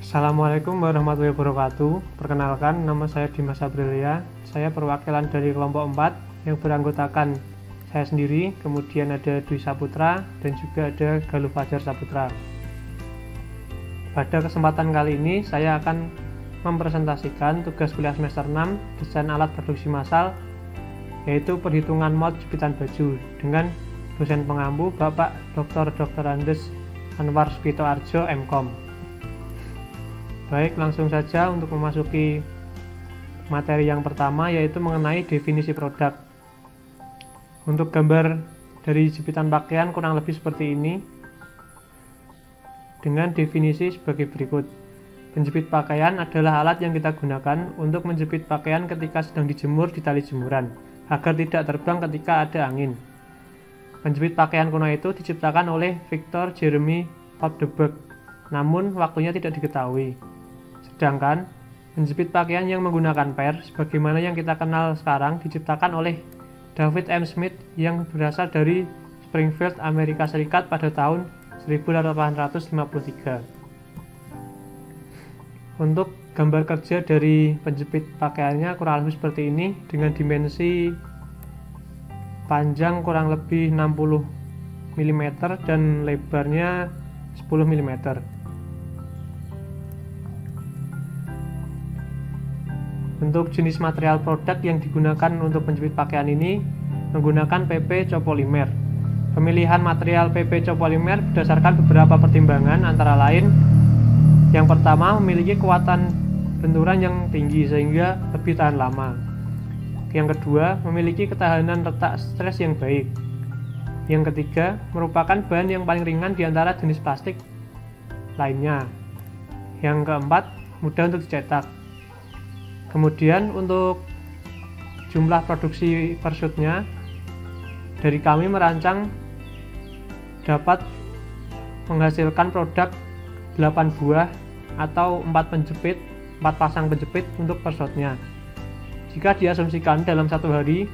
Assalamualaikum warahmatullahi wabarakatuh. Perkenalkan, nama saya Dimas Aprilia. Saya perwakilan dari kelompok 4 yang beranggotakan saya sendiri, kemudian ada Dwi Saputra, dan juga ada Galuh Fajar Saputra. Pada kesempatan kali ini, saya akan mempresentasikan tugas kuliah semester 6 desain alat produksi massal, yaitu perhitungan mode jepitan baju, dengan dosen pengampu Bapak Dr. Andes Anwar Spito Arjo, MKom. Baik, langsung saja untuk memasuki materi yang pertama, yaitu mengenai definisi produk. Untuk gambar dari jepitan pakaian kurang lebih seperti ini, dengan definisi sebagai berikut. Penjepit pakaian adalah alat yang kita gunakan untuk menjepit pakaian ketika sedang dijemur di tali jemuran, agar tidak terbang ketika ada angin. Penjepit pakaian kuno itu diciptakan oleh Victor Jeremy Papenburg, namun waktunya tidak diketahui. Sedangkan penjepit pakaian yang menggunakan per, sebagaimana yang kita kenal sekarang, diciptakan oleh David M. Smith yang berasal dari Springfield, Amerika Serikat pada tahun 1853. Untuk gambar kerja dari penjepit pakaiannya kurang lebih seperti ini, dengan dimensi panjang kurang lebih 60 mm dan lebarnya 10 mm. Untuk jenis material produk yang digunakan untuk penjepit pakaian ini menggunakan PP copolymer. Pemilihan material PP copolymer berdasarkan beberapa pertimbangan, antara lain yang pertama, memiliki kekuatan benturan yang tinggi sehingga lebih tahan lama. Yang kedua, memiliki ketahanan retak stres yang baik. Yang ketiga, merupakan bahan yang paling ringan di antara jenis plastik lainnya. Yang keempat, mudah untuk dicetak. Kemudian untuk jumlah produksi per shootnya, dari kami merancang dapat menghasilkan produk 8 buah atau 4 pasang penjepit untuk per shotnya. Jika diasumsikan dalam satu hari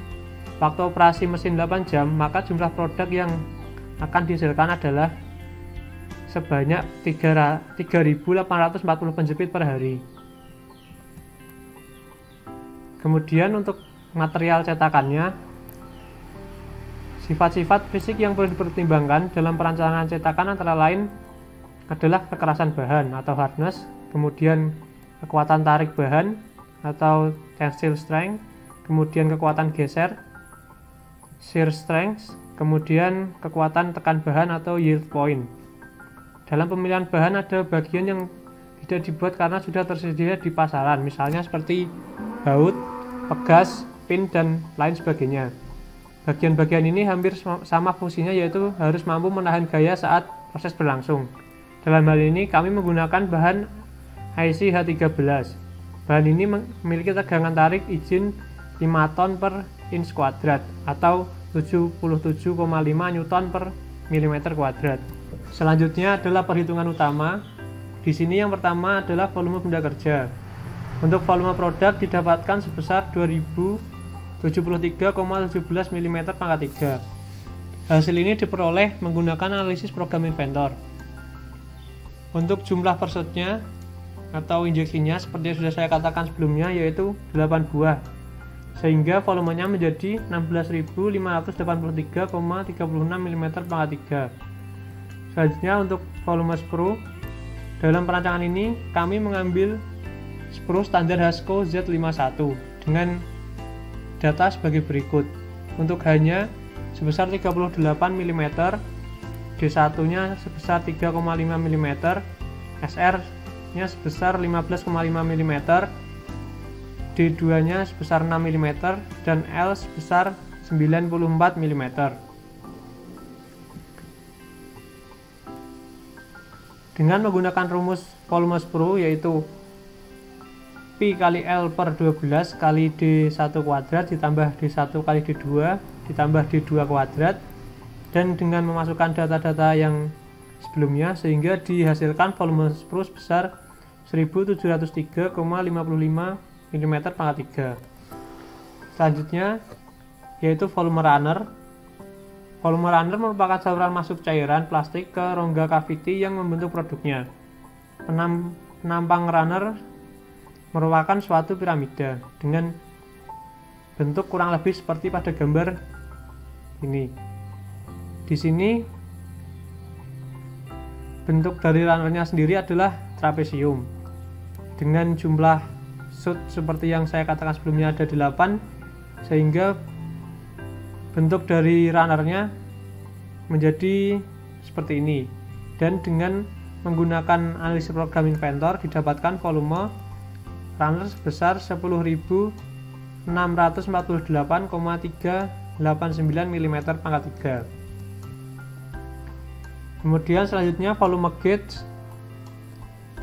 waktu operasi mesin 8 jam, maka jumlah produk yang akan dihasilkan adalah sebanyak 3.840 penjepit per hari. Kemudian untuk material cetakannya, sifat-sifat fisik yang perlu dipertimbangkan dalam perancangan cetakan antara lain adalah kekerasan bahan atau hardness, kemudian kekuatan tarik bahan atau tensile strength, kemudian kekuatan geser, shear strength, kemudian kekuatan tekan bahan atau yield point. Dalam pemilihan bahan ada bagian yang tidak dibuat karena sudah tersedia di pasaran, misalnya seperti baut, pegas, pin, dan lain sebagainya. Bagian-bagian ini hampir sama fungsinya, yaitu harus mampu menahan gaya saat proses berlangsung. Dalam hal ini kami menggunakan bahan IC H13. Bahan ini memiliki tegangan tarik izin 5 ton per inch kuadrat atau 77,5 Newton per milimeter kuadrat. Selanjutnya adalah perhitungan utama. Di sini yang pertama adalah volume benda kerja. Untuk volume produk didapatkan sebesar 2073,17 mm². Hasil ini diperoleh menggunakan analisis program inventor. Untuk jumlah per shotnya atau injeksinya seperti yang sudah saya katakan sebelumnya, yaitu 8 buah, sehingga volumenya menjadi 16.583,36 mm². Selanjutnya untuk volume sprue, dalam perancangan ini kami mengambil sprue standar Hasco Z51 dengan data sebagai berikut. Untuk H-nya sebesar 38 mm, D1 nya sebesar 3,5 mm, SR nya sebesar 15,5 mm, D2 nya sebesar 6 mm, dan L sebesar 94 mm. Dengan menggunakan rumus volume sprue, yaitu Pi kali L per 12 kali D1 kuadrat ditambah D1 kali D2 ditambah D2 kuadrat, dan dengan memasukkan data-data yang sebelumnya, sehingga dihasilkan volume sprue sebesar 1703,55 mm². Selanjutnya yaitu volume runner. Volume runner merupakan saluran masuk cairan plastik ke rongga kaviti yang membentuk produknya. penampang runner merupakan suatu piramida dengan bentuk kurang lebih seperti pada gambar ini. Di sini bentuk dari runnernya sendiri adalah trapesium dengan jumlah shoot seperti yang saya katakan sebelumnya ada 8, sehingga bentuk dari runnernya menjadi seperti ini. Dan dengan menggunakan analisis program Inventor didapatkan volume runner sebesar 10.648,389 mm pangkat 3. Kemudian selanjutnya volume gauge.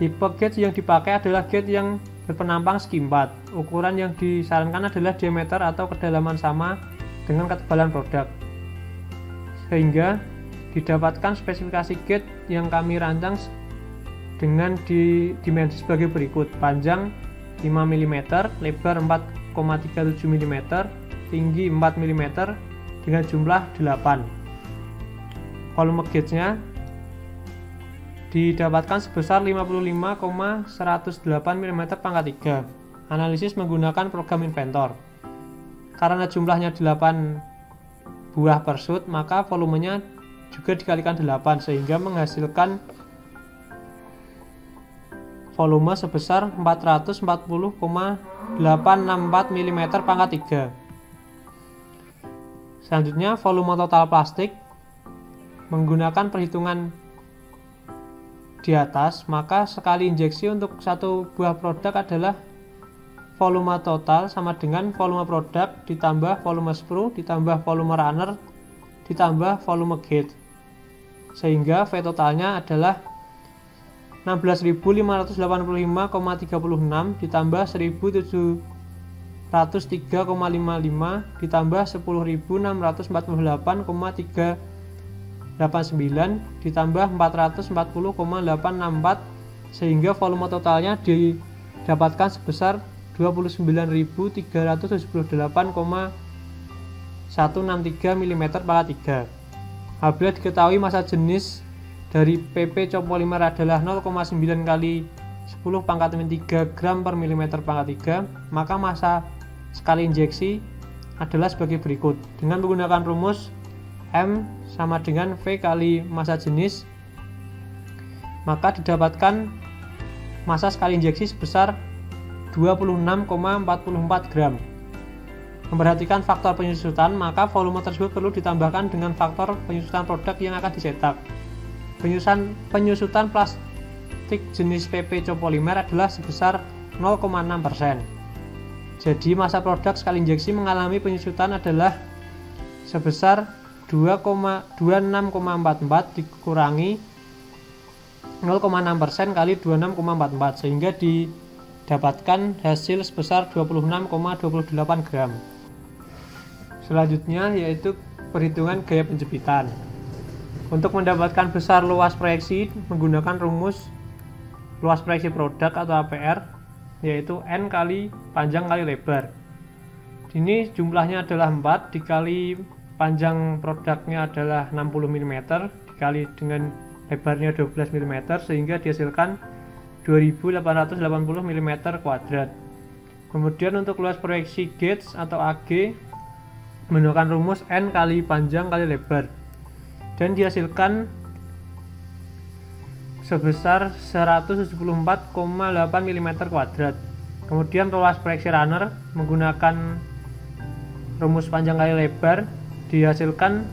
Tipe gauge yang dipakai adalah gauge yang berpenampang segi 4. Ukuran yang disarankan adalah diameter atau kedalaman sama dengan ketebalan produk, sehingga didapatkan spesifikasi gauge yang kami rancang dengan dimensi sebagai berikut: panjang 5 mm, lebar 4,37 mm, tinggi 4 mm dengan jumlah 8. Volume gauge-nya didapatkan sebesar 55,108 mm pangkat 3. Analisis menggunakan program Inventor. Karena jumlahnya 8 buah per shoot, maka volumenya juga dikalikan 8 sehingga menghasilkan volume sebesar 440,864 mm pangkat 3. Selanjutnya volume total plastik. Menggunakan perhitungan di atas, maka sekali injeksi untuk satu buah produk adalah volume total sama dengan volume produk ditambah volume sprue ditambah volume runner ditambah volume gauge, sehingga V totalnya adalah 16.585,36 ditambah 1.703,55 ditambah 10.648,389 ditambah 440,864, sehingga volume totalnya didapatkan sebesar 29.378,163 mm pangkat 3. Apabila diketahui massa jenis dari PP copolymer adalah 0,9 kali 10 pangkat 3 gram per mm pangkat 3, maka massa sekali injeksi adalah sebagai berikut. Dengan menggunakan rumus M sama dengan V kali massa jenis, maka didapatkan massa sekali injeksi sebesar 26,44 gram. Memperhatikan faktor penyusutan, maka volume tersebut perlu ditambahkan dengan faktor penyusutan produk yang akan dicetak. Penyusutan plastik jenis PP copolymer adalah sebesar 0,6%. Jadi massa produk sekali injeksi mengalami penyusutan adalah sebesar 26,44 dikurangi 0,6% kali 26,44, sehingga didapatkan hasil sebesar 26,28 gram. Selanjutnya yaitu perhitungan gaya penjepitan. Untuk mendapatkan besar luas proyeksi menggunakan rumus luas proyeksi produk atau APR, yaitu N kali panjang kali lebar. Ini jumlahnya adalah 4 dikali panjang produknya adalah 60 mm dikali dengan lebarnya 12 mm, sehingga dihasilkan 2880 mm kuadrat. Kemudian untuk luas proyeksi gauge atau AG menggunakan rumus N kali panjang kali lebar, dan dihasilkan sebesar 174,8 mm kuadrat. Kemudian luas proyeksi runner menggunakan rumus panjang kali lebar dihasilkan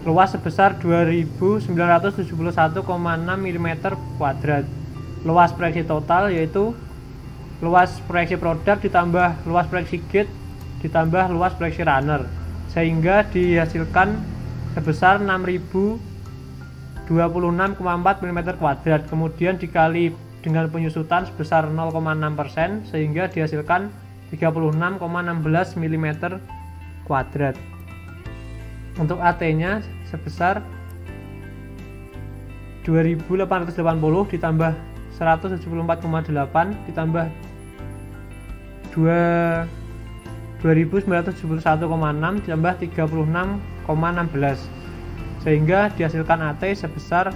luas sebesar 2971,6 mm kuadrat. Luas proyeksi total yaitu luas proyeksi produk ditambah luas proyeksi gauge ditambah luas proyeksi runner, sehingga dihasilkan sebesar 6026,4 mm kuadrat. Kemudian dikali dengan penyusutan sebesar 0,6%, sehingga dihasilkan 36,16 mm kuadrat. Untuk AT nya sebesar 2880 ditambah 174,8 ditambah 2971,6 ditambah 36,16, sehingga dihasilkan AT sebesar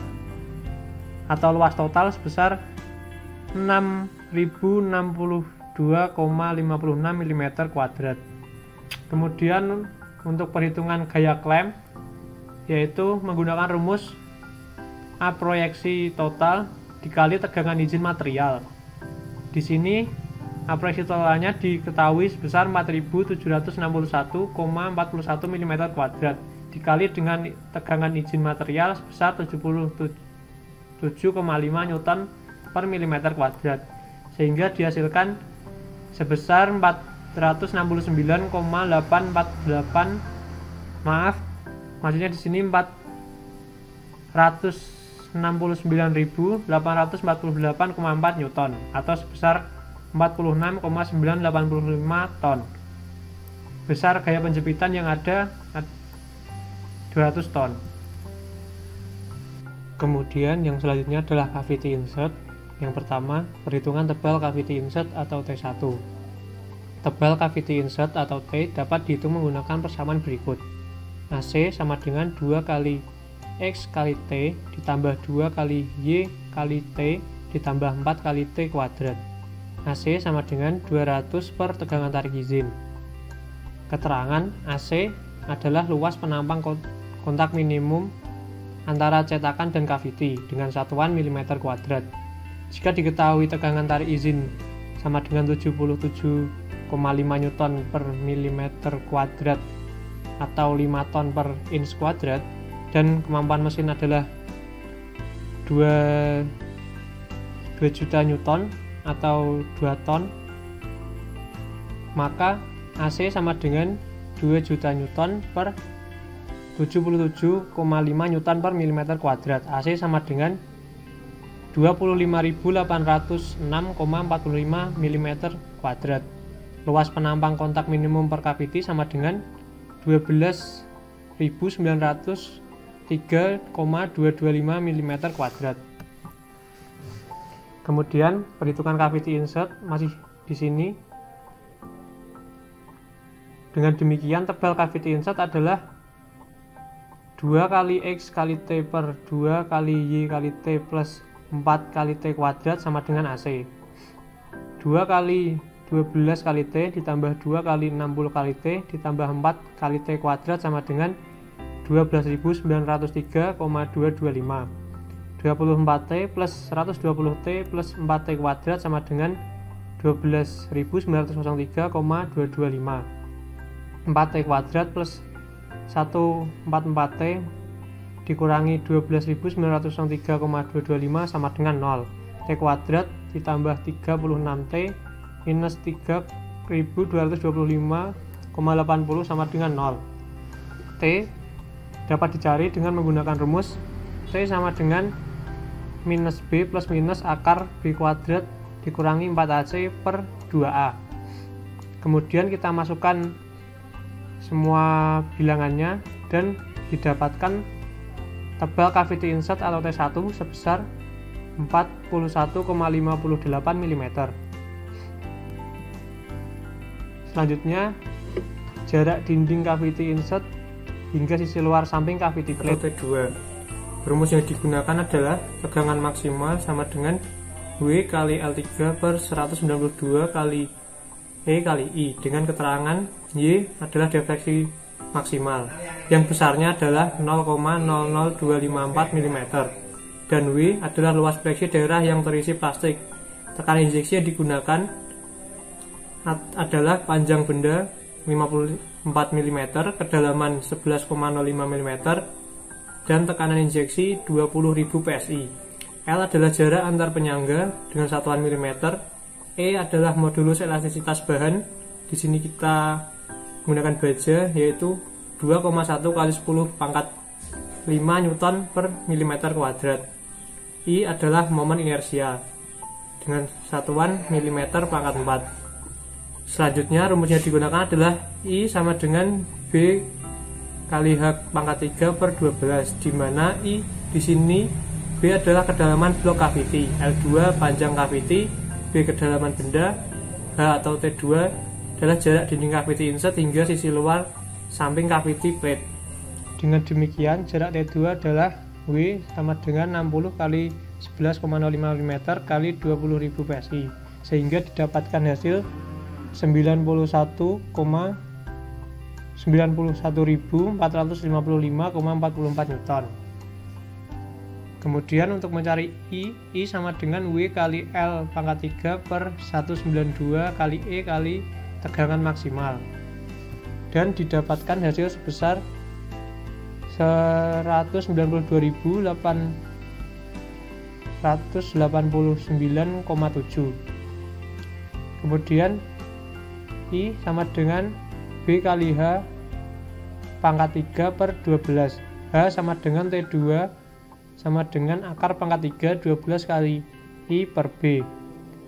atau luas total sebesar 6062,56 mm². Kemudian untuk perhitungan gaya klem, yaitu menggunakan rumus A proyeksi total dikali tegangan izin material. Di sini A proyeksi totalnya diketahui sebesar 4761,41 mm² dikali dengan tegangan izin material sebesar 77,5 Newton per mm², sehingga dihasilkan sebesar 469,848, maksudnya di sini 469.848,4 Newton atau sebesar 46,985 ton. Besar gaya penjepitan yang ada 200 ton. Kemudian yang selanjutnya adalah cavity insert. Yang pertama, perhitungan tebal cavity insert atau T1. Tebal cavity insert atau T dapat dihitung menggunakan persamaan berikut. AC sama dengan 2 kali X kali T ditambah 2 kali Y kali T ditambah 4 kali T kuadrat. AC sama dengan 200 per tegangan tarik izin. Keterangan AC adalah luas penampang kontak minimum antara cetakan dan cavity dengan satuan mm². Jika diketahui tegangan tarik izin sama dengan 77,5 Newton per mm² atau 5 ton per inch kuadrat, dan kemampuan mesin adalah 2 juta Newton atau 2 ton, maka AC sama dengan 2 juta Newton per 77,5 Newton per mm². AC sama dengan 25.806,45 mm². Luas penampang kontak minimum per cavity sama dengan 12.903,225 mm². Kemudian perhitungan cavity insert masih di sini. Dengan demikian tebal cavity insert adalah 2 kali X kali T per 2 kali Y kali T plus 4 kali T kuadrat sama dengan AC. 2 kali 12 kali T ditambah 2 kali 60 kali T ditambah 4 kali T kuadrat sama dengan 12.903,225. 24T plus 120T plus 4T kuadrat sama dengan 12.903,225. 4T kuadrat plus 144T dikurangi 12.903,225 sama dengan 0. T kuadrat ditambah 36T minus 3.225,80 sama dengan 0. T dapat dicari dengan menggunakan rumus T sama dengan minus B plus minus akar B kuadrat dikurangi 4AC per 2A. Kemudian kita masukkan semua bilangannya dan didapatkan tebal cavity insert atau T1 sebesar 41,58 mm. Selanjutnya, jarak dinding cavity insert hingga sisi luar samping cavity plate T2. Rumus yang digunakan adalah tegangan maksimal sama dengan W kali L3 per 192 kali E kali I, dengan keterangan Y adalah defleksi maksimal yang besarnya adalah 0,00254 mm dan W adalah luas fleksi daerah yang terisi plastik. Tekanan injeksi yang digunakan adalah panjang benda 54 mm, kedalaman 11,05 mm, dan tekanan injeksi 20.000 PSI. L adalah jarak antar penyangga dengan satuan mm. E adalah modulus elastisitas bahan. Di sini kita menggunakan baja, yaitu 2,1 kali 10 pangkat 5 Newton per mm². I adalah momen inersia dengan satuan mm pangkat 4. Selanjutnya rumus yang digunakan adalah I sama dengan B kali H pangkat 3 per 12, di mana I di sini B adalah kedalaman blok cavity, L2 panjang cavity, B kedalaman benda, H atau T2 adalah jarak dinding cavity insert hingga sisi luar samping cavity plate. Dengan demikian jarak T2 adalah W sama dengan 60 kali 11,05 mm kali 20.000 PSI, sehingga didapatkan hasil 91.455,44 Newton. Kemudian untuk mencari I sama dengan W kali L pangkat 3 per 192 kali E kali tegangan maksimal, dan didapatkan hasil sebesar 192.489,7. Kemudian I sama dengan B kali H pangkat 3 per 12. H sama dengan T2 sama dengan akar pangkat 3 12 kali I per B.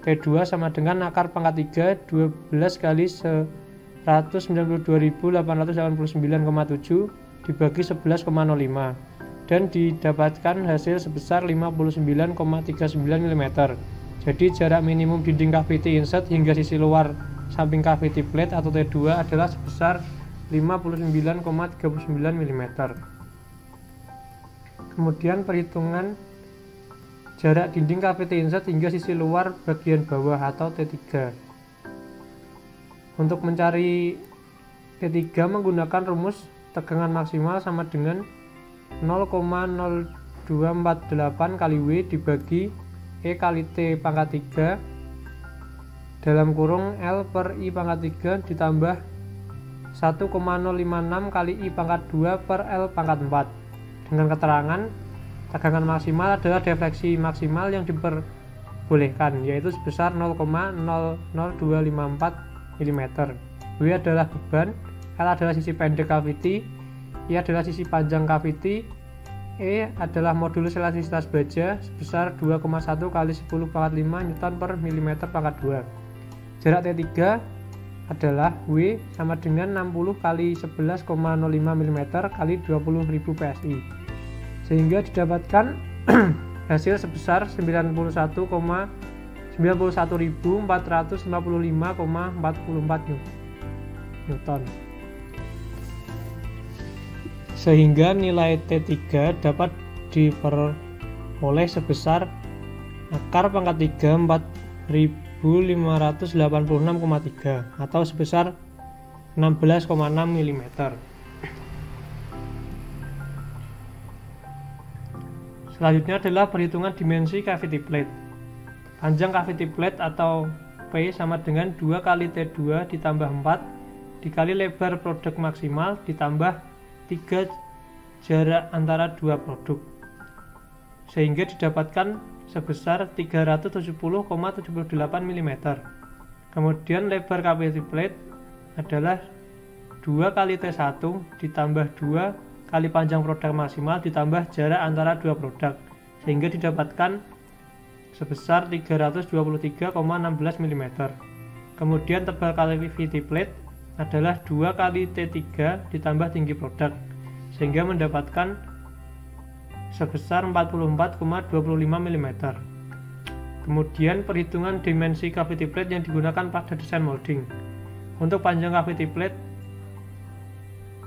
T2 sama dengan akar pangkat 3 12 kali 192.889,7 dibagi 11,05, dan didapatkan hasil sebesar 59,39 mm. Jadi jarak minimum dinding cavity insert hingga sisi luar samping cavity plate atau T2 adalah sebesar 59,39 mm. Kemudian perhitungan jarak dinding cavity insert hingga sisi luar bagian bawah atau T3. Untuk mencari T3 menggunakan rumus tegangan maksimal sama dengan 0,0248 kali W dibagi E kali T pangkat 3 dalam kurung L per I pangkat 3 ditambah 1,056 kali I pangkat 2 per L pangkat 4 dengan keterangan tegangan maksimal adalah defleksi maksimal yang diperbolehkan, yaitu sebesar 0,00254 mm. W adalah beban, L adalah sisi pendek cavity, I adalah sisi panjang cavity, E adalah modulus elastisitas baja sebesar 2,1 kali 10 pangkat 5 Newton per mm pangkat 2. Jarak T3 adalah W sama dengan 60 kali 11,05 mm kali 20.000 PSI, sehingga didapatkan hasil sebesar 91.455,44 Newton. Sehingga nilai T3 dapat diperoleh sebesar akar pangkat 3 4.586,3 atau sebesar 16,6 mm. Selanjutnya adalah perhitungan dimensi cavity plate. Panjang cavity plate atau P sama dengan 2 kali T2 ditambah 4 dikali lebar produk maksimal ditambah 3 jarak antara dua produk, sehingga didapatkan sebesar 370,78 mm. Kemudian lebar cavity plate adalah 2 kali T1 ditambah 2 kali panjang produk maksimal ditambah jarak antara dua produk, sehingga didapatkan sebesar 323,16 mm. Kemudian tebal cavity plate adalah 2 kali T3 ditambah tinggi produk, sehingga mendapatkan sebesar 44,25 mm. Kemudian perhitungan dimensi cavity plate yang digunakan pada desain molding. Untuk panjang cavity plate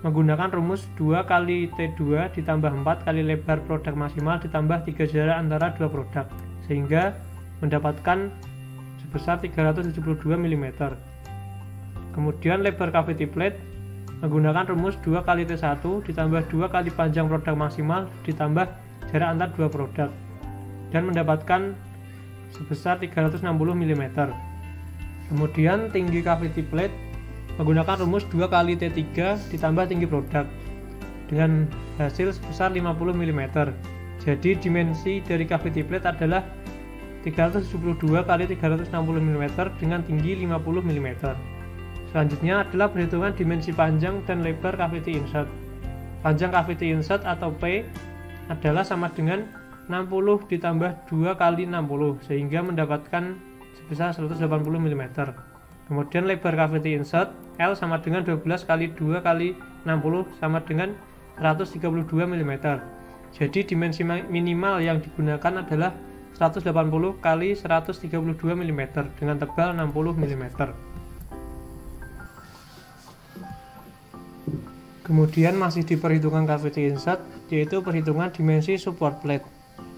menggunakan rumus 2 kali T2 ditambah 4 kali lebar produk maksimal ditambah 3 jarak antara dua produk, sehingga mendapatkan sebesar 372 mm. Kemudian lebar cavity plate menggunakan rumus 2 kali T1 ditambah 2 kali panjang produk maksimal ditambah jarak antar dua produk, dan mendapatkan sebesar 360 mm. Kemudian tinggi cavity plate menggunakan rumus 2 kali T3 ditambah tinggi produk dengan hasil sebesar 50 mm. Jadi dimensi dari cavity plate adalah 372 kali 360 mm dengan tinggi 50 mm. Selanjutnya adalah perhitungan dimensi panjang dan lebar cavity insert. Panjang cavity insert atau P adalah sama dengan 60 ditambah 2 kali 60, sehingga mendapatkan sebesar 180 mm. Kemudian lebar cavity insert L sama dengan 12 kali 2 kali 60 sama dengan 132 mm. Jadi dimensi minimal yang digunakan adalah 180 kali 132 mm dengan tebal 60 mm. Kemudian masih diperhitungkan cavity insert, yaitu perhitungan dimensi support plate.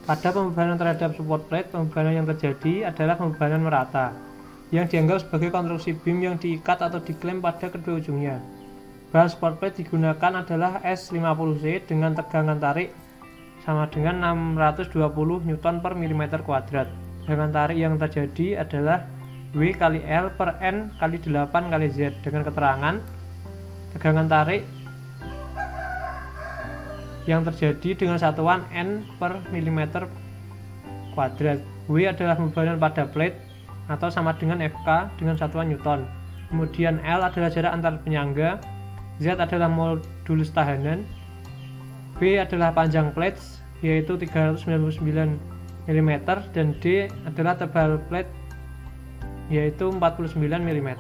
Pada pembebanan terhadap support plate, pembebanan yang terjadi adalah pembebanan merata, yang dianggap sebagai konstruksi beam yang diikat atau diklem pada kedua ujungnya. Bahan support plate digunakan adalah S50C dengan tegangan tarik sama dengan 620 Newton per mm². Tegangan tarik yang terjadi adalah W kali L per N kali 8 kali Z dengan keterangan tegangan tarik yang terjadi dengan satuan N per mm². W adalah pembebanan pada plate atau sama dengan FK dengan satuan Newton. Kemudian L adalah jarak antar penyangga, Z adalah modulus tahanan, B adalah panjang plates yaitu 399 mm dan D adalah tebal plate yaitu 49 mm.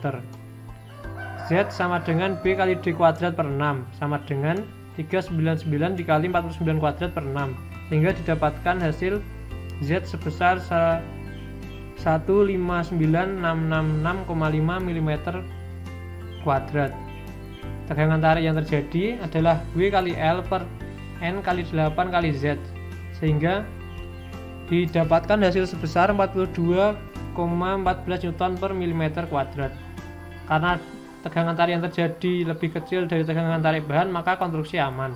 Z sama dengan B kali D kuadrat per 6 sama dengan 399 dikali 49 kuadrat per 6, sehingga didapatkan hasil Z sebesar 159.666,5 mm². Tegangan tarik yang terjadi adalah W kali L per N kali 8 kali Z, sehingga didapatkan hasil sebesar 42,14 Newton per mm². Karena tegangan tarik yang terjadi lebih kecil dari tegangan tarik bahan, maka konstruksi aman.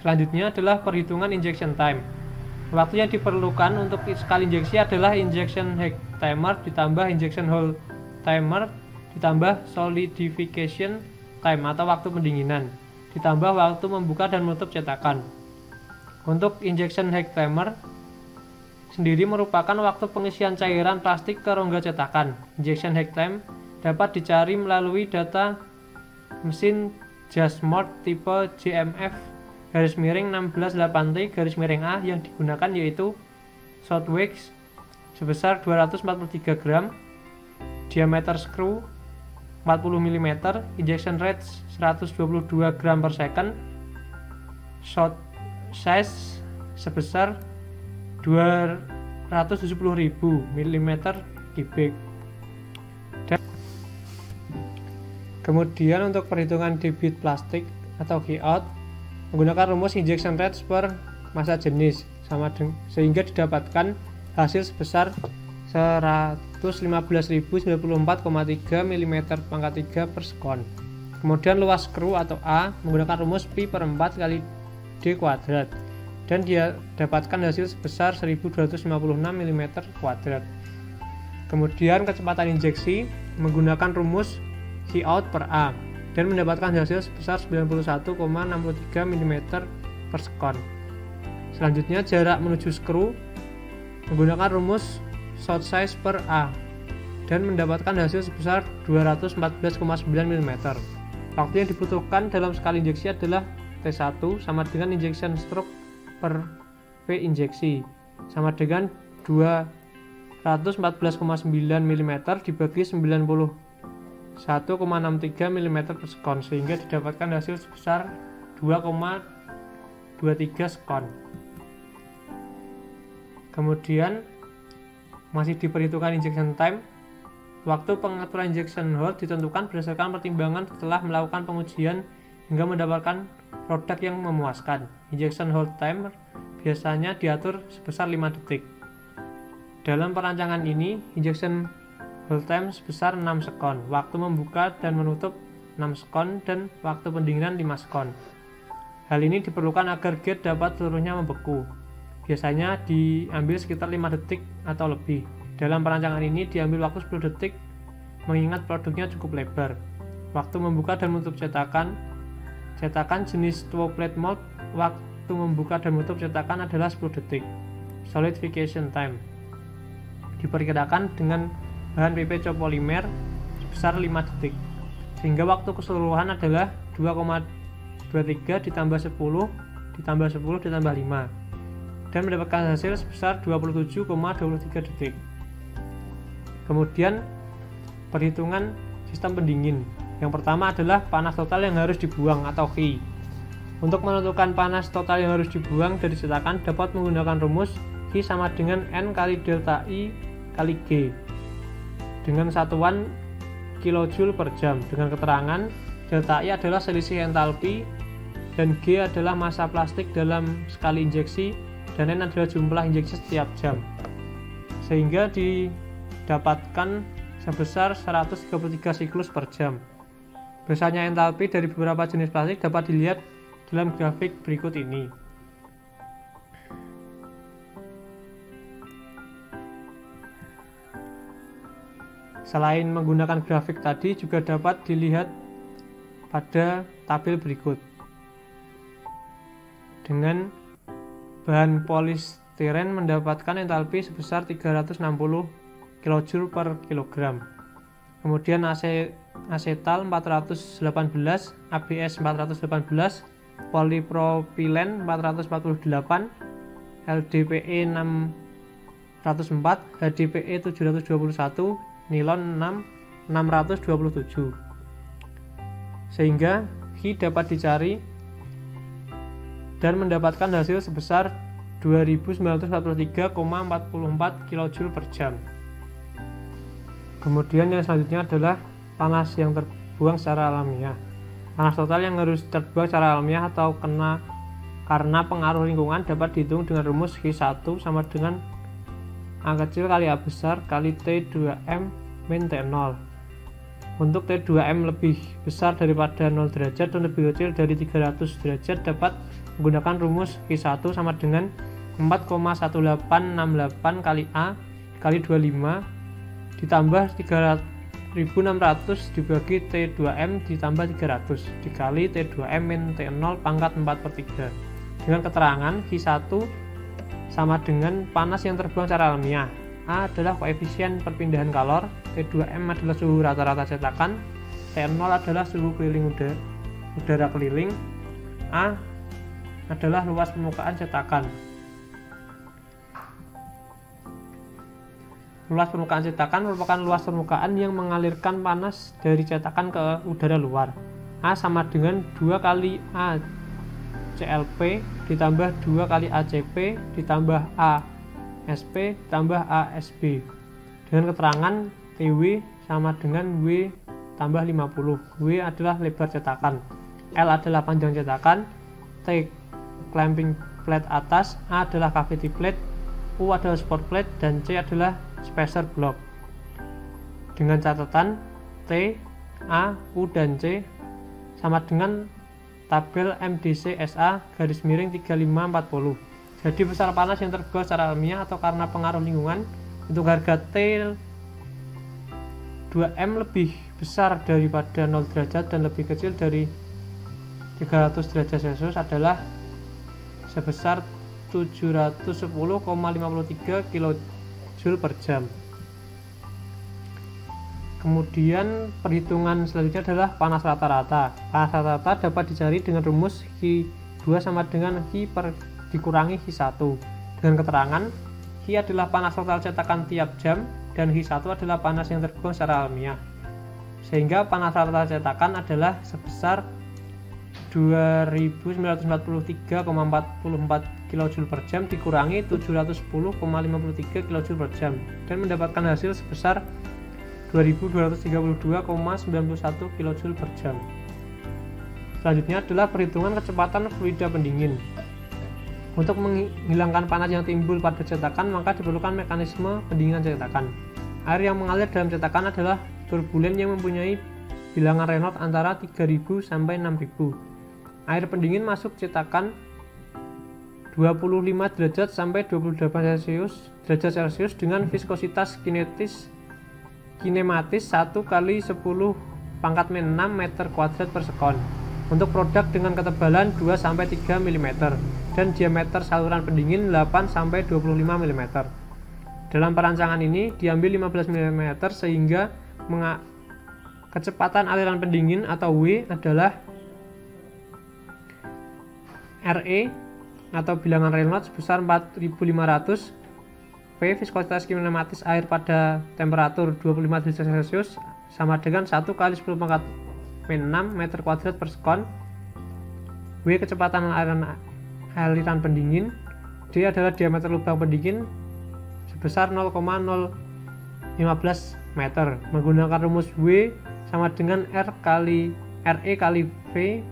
Selanjutnya adalah perhitungan injection time. Waktu yang diperlukan untuk sekali injeksi adalah injection head timer ditambah injection hole timer ditambah solidification time atau waktu pendinginan ditambah waktu membuka dan menutup cetakan. Untuk injection head timer sendiri merupakan waktu pengisian cairan plastik ke rongga cetakan. Injection head time dapat dicari melalui data mesin JASMOD tipe JMF-16-8T-A yang digunakan yaitu shot wax sebesar 243 gram, diameter screw 40 mm, injection rate 122 gram per second, shot size sebesar 270.000 mm3. Kemudian untuk perhitungan debit plastik atau G-out menggunakan rumus injection rate per massa jenis sehingga didapatkan hasil sebesar 115.094,3 mm²/sekon. Kemudian luas skru atau A menggunakan rumus pi per 4 kali D kuadrat dan dia dapatkan hasil sebesar 1256 mm². Kemudian kecepatan injeksi menggunakan rumus Cout per A dan mendapatkan hasil sebesar 91,63 mm/sekon. Selanjutnya jarak menuju skru menggunakan rumus shot size per A dan mendapatkan hasil sebesar 214,9 mm. Waktu yang dibutuhkan dalam sekali injeksi adalah T1 sama dengan injection stroke per V injeksi sama dengan 214,9 mm dibagi 91,63 mm/sekon sehingga didapatkan hasil sebesar 2,23 sekon. Kemudian masih diperhitungkan injection time. Waktu pengaturan injection hole ditentukan berdasarkan pertimbangan setelah melakukan pengujian hingga mendapatkan produk yang memuaskan. Injection hole timer biasanya diatur sebesar 5 detik. Dalam perancangan ini, injection hole time sebesar 6 sekon, waktu membuka dan menutup 6 sekon, dan waktu pendinginan 5 sekon. Hal ini diperlukan agar gate dapat seluruhnya membeku. Biasanya diambil sekitar 5 detik atau lebih. Dalam perancangan ini diambil waktu 10 detik mengingat produknya cukup lebar. Waktu membuka dan menutup cetakan jenis 2 plate mold, waktu membuka dan menutup cetakan adalah 10 detik. Solidification time diperkirakan dengan bahan PP copolymer sebesar 5 detik, sehingga waktu keseluruhan adalah 2,23 ditambah 10 ditambah 10 ditambah 5 dan mendapatkan hasil sebesar 27,23 detik. Kemudian perhitungan sistem pendingin. Yang pertama adalah panas total yang harus dibuang atau Q. Untuk menentukan panas total yang harus dibuang dari cetakan dapat menggunakan rumus Q sama dengan N kali delta I kali G dengan satuan kilojoule per jam dengan keterangan delta I adalah selisih entalpi dan G adalah massa plastik dalam sekali injeksi, dan N adalah jumlah injeksi setiap jam, sehingga didapatkan sebesar 133 siklus per jam. Besarnya entalpi dari beberapa jenis plastik dapat dilihat dalam grafik berikut ini. Selain menggunakan grafik tadi, juga dapat dilihat pada tabel berikut. Dengan bahan polistiren mendapatkan entalpi sebesar 360 kJ per kilogram. Kemudian asetal 418, ABS 418, polipropilen 448, LDPE 604, HDPE 721, nilon 627. Sehingga Hi dapat dicari dan mendapatkan hasil sebesar 2943,44 kJ per jam. Kemudian yang selanjutnya adalah panas yang terbuang secara alamiah. Panas total yang harus terbuang secara alamiah atau karena pengaruh lingkungan dapat dihitung dengan rumus Q1 sama dengan A kecil kali A besar kali T2M min T0. Untuk T2M lebih besar daripada 0 derajat dan lebih kecil dari 300 derajat dapat menggunakan rumus Q1 sama dengan 4,1868 kali A kali 25 ditambah 3600 dibagi T2M ditambah 300 dikali T2M min T0 pangkat 4/3 dengan keterangan Q1 sama dengan panas yang terbuang secara alamiah. A adalah koefisien perpindahan kalor, T2M adalah suhu rata-rata cetakan, T0 adalah suhu keliling udara keliling, A adalah luas permukaan cetakan. Luas permukaan cetakan merupakan luas permukaan yang mengalirkan panas dari cetakan ke udara luar. A sama dengan 2 kali A CLP ditambah 2 kali ACP ditambah ASP ditambah ASB. Dengan keterangan TW sama dengan W tambah 50. W adalah lebar cetakan, L adalah panjang cetakan, T clamping plate atas, A adalah cavity plate, U adalah support plate, dan C adalah spacer block. Dengan catatan T, A, U, dan C sama dengan tabel MDC SA garis miring 3540. Jadi besar panas yang terbuang secara alamiah atau karena pengaruh lingkungan untuk harga T2M lebih besar daripada 0 derajat dan lebih kecil dari 300 derajat Celcius adalah sebesar 710,53 kJ per jam. Kemudian perhitungan selanjutnya adalah panas rata-rata. Panas rata-rata dapat dicari dengan rumus Q2 sama dengan Q dikurangi Q1 dengan keterangan Q adalah panas total cetakan tiap jam dan Q1 adalah panas yang terbuang secara alamiah. Sehingga panas rata-rata cetakan adalah sebesar 2943,44 kJ per jam dikurangi 710,53 kJ per jam dan mendapatkan hasil sebesar 2232,91 kJ per jam. Selanjutnya adalah perhitungan kecepatan fluida pendingin. Untuk menghilangkan panas yang timbul pada cetakan maka diperlukan mekanisme pendinginan cetakan. Air yang mengalir dalam cetakan adalah turbulen yang mempunyai bilangan Reynolds antara 3000 sampai 6000. Air pendingin masuk cetakan 25 derajat sampai 28 derajat Celcius dengan viskositas kinematis 1 kali 10 pangkat min 6 meter kuadrat per sekon untuk produk dengan ketebalan 2 sampai 3 mm dan diameter saluran pendingin 8 sampai 25 mm. Dalam perancangan ini diambil 15 mm sehingga kecepatan aliran pendingin atau W adalah RE atau bilangan Reynolds sebesar 4500. P viskositas kinematis air pada temperatur 25 derajat Celcius sama dengan 1 kali 10 pangkat min 6 meter kuadrat per sekon. W kecepatan aliran pendingin. D adalah diameter lubang pendingin sebesar 0,015 meter. Menggunakan rumus W sama dengan RE kali V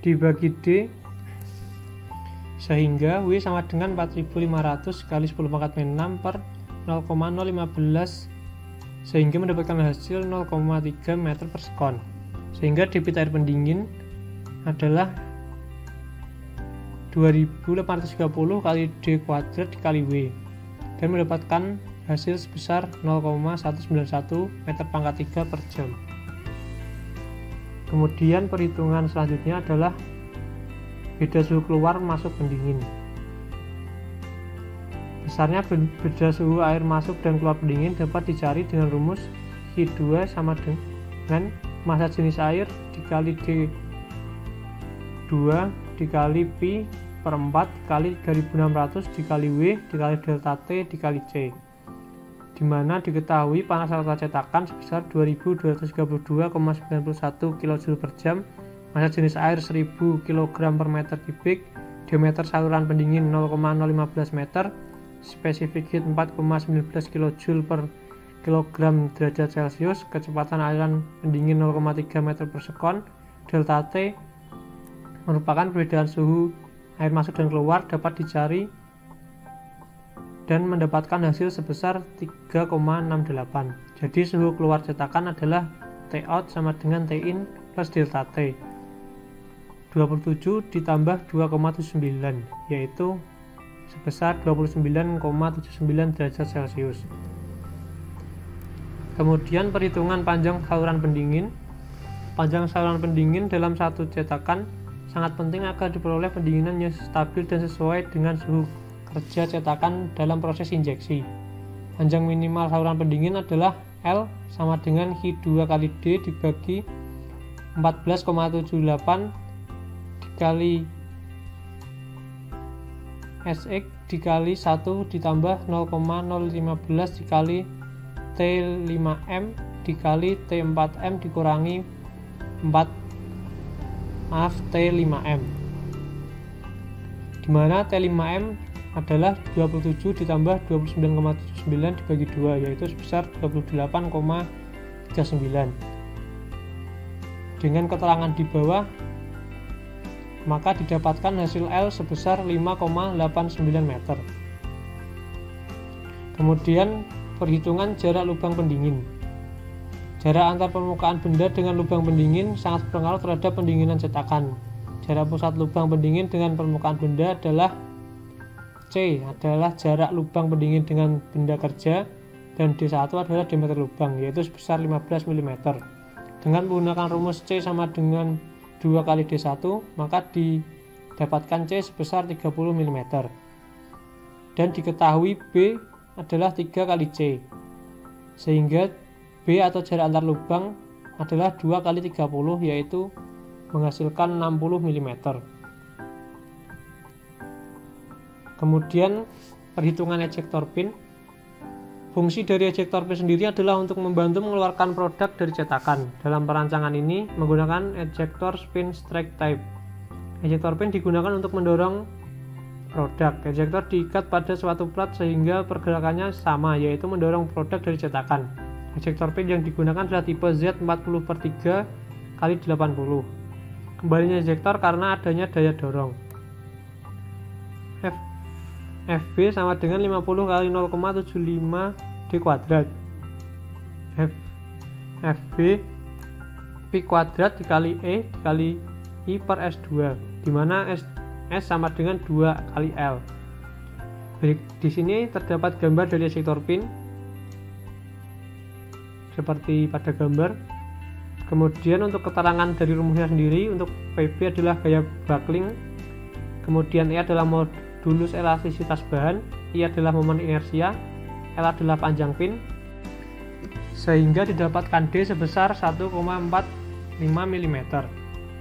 dibagi D, sehingga W sama dengan 4500 kali 10 pangkat min 6 per 0,015, sehingga mendapatkan hasil 0,3 meter per sekon. Sehingga debit air pendingin adalah 2830 kali D kuadrat dikali W, dan mendapatkan hasil sebesar 0,191 meter pangkat 3 per jam. Kemudian perhitungan selanjutnya adalah beda suhu keluar masuk pendingin. Besarnya beda suhu air masuk dan keluar pendingin dapat dicari dengan rumus Q2 sama dengan massa jenis air dikali D2 dikali Pi per 4 kali 3600 dikali W dikali delta T dikali C, dimana diketahui panas rata cetakan sebesar 2232,91 kJ per jam, massa jenis air 1000 kg per meter kubik, diameter saluran pendingin 0,015 meter, spesifik heat 4,19 kJ per kilogram derajat Celcius, kecepatan aliran pendingin 0,3 meter per sekon, delta T merupakan perbedaan suhu air masuk dan keluar, dapat dicari dan mendapatkan hasil sebesar 3,68. Jadi suhu keluar cetakan adalah T out sama dengan T in plus delta T 27 ditambah 2,79, yaitu sebesar 29,79 derajat Celcius. Kemudian perhitungan panjang saluran pendingin. Panjang saluran pendingin dalam satu cetakan sangat penting agar diperoleh pendinginan yang stabil dan sesuai dengan suhu kerja cetakan dalam proses injeksi. Panjang minimal saluran pendingin adalah L sama dengan Q2 kali D dibagi 14,78 dikali SX dikali 1 ditambah 0,015 dikali T5M dikali T4M dikurangi T5M, dimana T5M adalah 27 ditambah 29,79 dibagi 2, yaitu sebesar 28,39. Dengan keterangan di bawah, maka didapatkan hasil L sebesar 5,89 meter. Kemudian perhitungan jarak lubang pendingin. Jarak antar permukaan benda dengan lubang pendingin sangat berpengaruh terhadap pendinginan cetakan. Jarak pusat lubang pendingin dengan permukaan benda adalah C adalah jarak lubang pendingin dengan benda kerja, dan D1 adalah diameter lubang, yaitu sebesar 15 mm. Dengan menggunakan rumus C sama dengan 2 kali D1, maka didapatkan C sebesar 30 mm. Dan diketahui B adalah 3 kali C, sehingga B atau jarak antar lubang adalah 2 kali 30, yaitu menghasilkan 60 mm. Kemudian perhitungan ejector pin. Fungsi dari ejector pin sendiri adalah untuk membantu mengeluarkan produk dari cetakan. Dalam perancangan ini menggunakan ejector spin strike type. Ejector pin digunakan untuk mendorong produk. Ejector diikat pada suatu plat sehingga pergerakannya sama, yaitu mendorong produk dari cetakan. Ejector pin yang digunakan adalah tipe Z40/3 kali 80. Kembalinya ejector karena adanya daya dorong. FB sama dengan 50 kali 0,75 D kuadrat. FB Pi kuadrat dikali E dikali I per S2, dimana S sama dengan 2 kali L. Di sini terdapat gambar dari ejector pin seperti pada gambar. Kemudian untuk keterangan dari rumusnya sendiri, untuk PB adalah gaya buckling, kemudian E adalah modulus elastisitas bahan, I adalah momen inersia, L adalah panjang pin, sehingga didapatkan D sebesar 1,45 mm.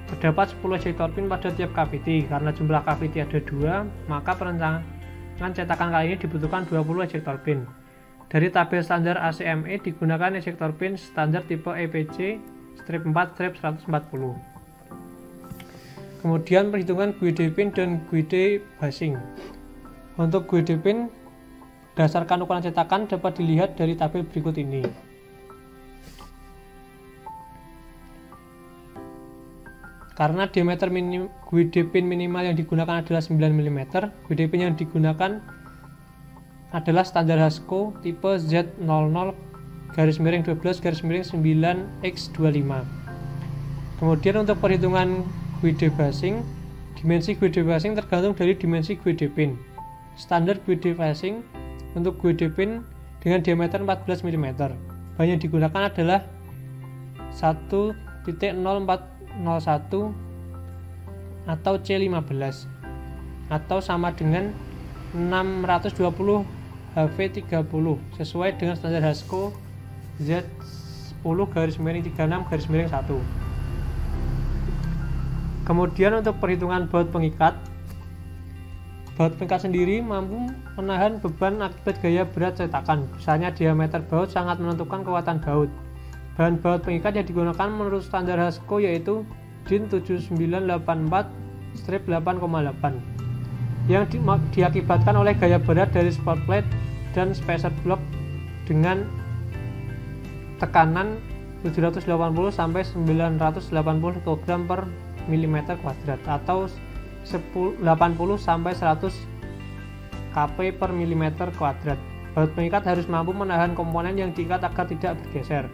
Terdapat 10 ejector pin pada tiap cavity. Karena jumlah cavity ada 2, maka perencanaan cetakan kali ini dibutuhkan 20 ejector pin. Dari tabel standar ACME digunakan ejector pin standar tipe EPC strip 4 strip 140. Kemudian perhitungan guide pin dan guide bushing. Untuk guide pin, berdasarkan ukuran cetakan dapat dilihat dari tabel berikut ini. Karena diameter guide pin minimal yang digunakan adalah 9 mm, guide pin yang digunakan adalah standar Hasco tipe Z00-12-9X25. Kemudian untuk perhitungan guide basing, dimensi guide basing tergantung dari dimensi guide pin. Standar guide basing untuk guide pin dengan diameter 14 mm. Bahan yang digunakan adalah 1.0401 atau C15 atau sama dengan 620 HV30 sesuai dengan standar Hasco Z10-36-1. Kemudian untuk perhitungan baut pengikat, baut pengikat sendiri mampu menahan beban akibat gaya berat cetakan. Besarnya diameter baut sangat menentukan kekuatan baut. Bahan baut pengikat yang digunakan menurut standar Hasco yaitu DIN 7984-8,8 yang diakibatkan oleh gaya berat dari sport plate dan spacer block dengan tekanan 780-980 kg per mm kuadrat atau 80-100 kP per mm kuadrat. Baut pengikat harus mampu menahan komponen yang diikat agar tidak bergeser.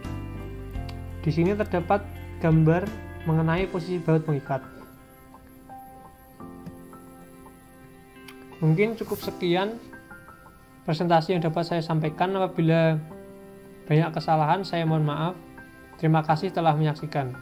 Di sini terdapat gambar mengenai posisi baut pengikat. Mungkin cukup sekian presentasi yang dapat saya sampaikan. Apabila banyak kesalahan, saya mohon maaf. Terima kasih telah menyaksikan.